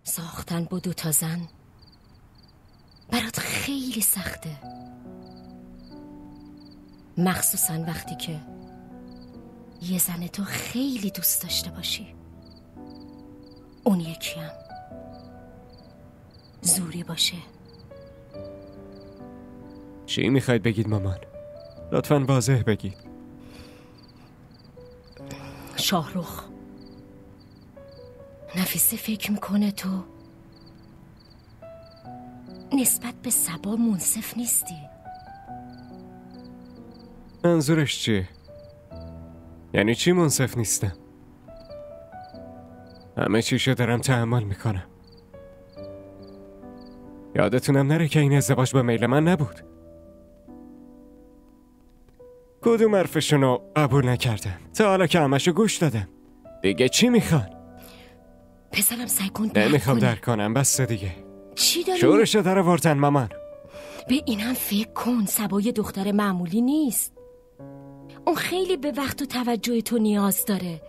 ساختن با 2 تا زن برات خیلی سخته، مخصوصا وقتی که یه زن تو خیلی دوست داشته باشی. اون یکی هم زوری باشه. چی میخواید بگید مامان؟ لطفاً واضح بگید. شاهرخ، نفیسه فکر میکنه تو نسبت به صبا منصف نیستی. منظورش چیه؟ یعنی چی منصف نیستم؟ همه چیشو دارم تحمل میکنم. یادتونم نره که این ازدواج به میل من نبود. کدوم حرفشونو قبول نکردم تا حالا که همشو گوش دادم. دیگه چی میخوان؟ پسرم سعی کن درک نمیخوام درک کنم، بس دیگه. چی داری؟ شورشو در آوردن مامان. به اینم فکر کن، صبا یه دختر معمولی نیست. اون خیلی به وقت و توجه تو نیاز داره.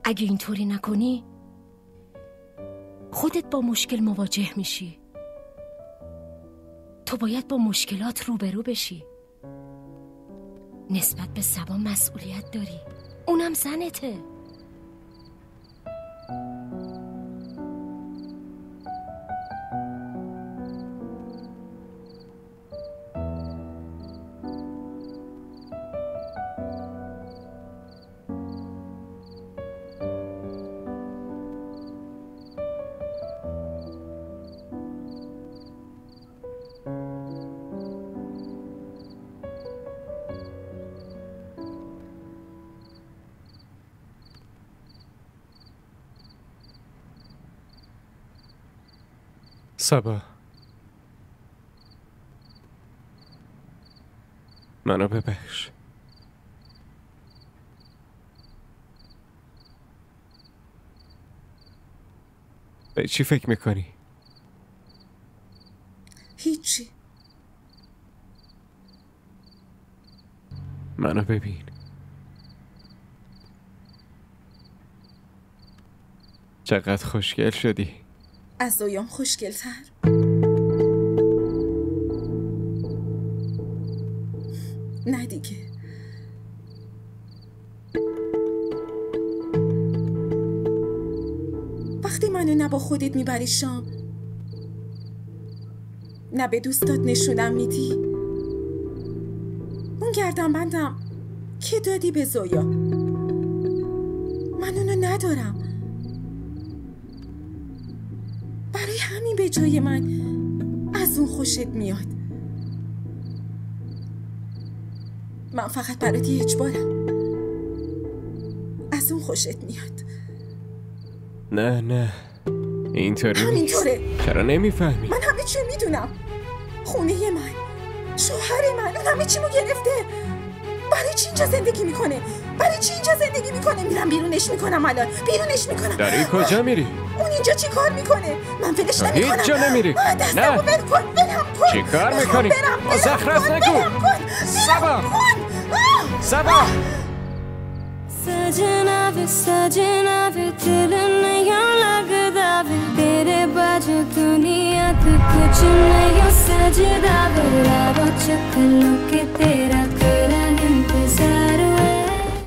اگه اینطوری نکنی خودت با مشکل مواجه میشی. تو باید با مشکلات روبرو بشی. نسبت به صبا مسئولیت داری، اونم زنته. صبا، منو ببخش. به چی فکر میکنی؟ هیچی. منو ببین. چقدر خوشگل شدی. از زویام خوشگل‌تر. نه دیگه. وقتی منو نه با خودت میبری شام، نه به دوستات نشونم میدی، اون گردنبندم که دادی به زویا، من اونو ندارم. برای همین به جای من از اون خوشت میاد. من فقط برات یه اجبارم. از اون خوشت میاد. نه اینطوری همینطوره. چرا نمیفهمی؟ من همه چی میدونم. خونه من، شوهر من، اون همه چیمو گرفته. برای چی اینجا زندگی میکنه؟ میرم بیرونش میکنم. الان بیرونش میکنم. داری کجا میری؟ اون اینجا چی کار میکنه؟ من ولش نمیکنم. هیچ جا نمیری. دستمو ول کن. برم کن. چی کار میکنی؟ مزخرف نکن. صبا सजना वे दिल नहीं लगदा वे तेरे बाजू दुनिया तो कुछ नहीं सजदा वे लावा चकलो के तेरा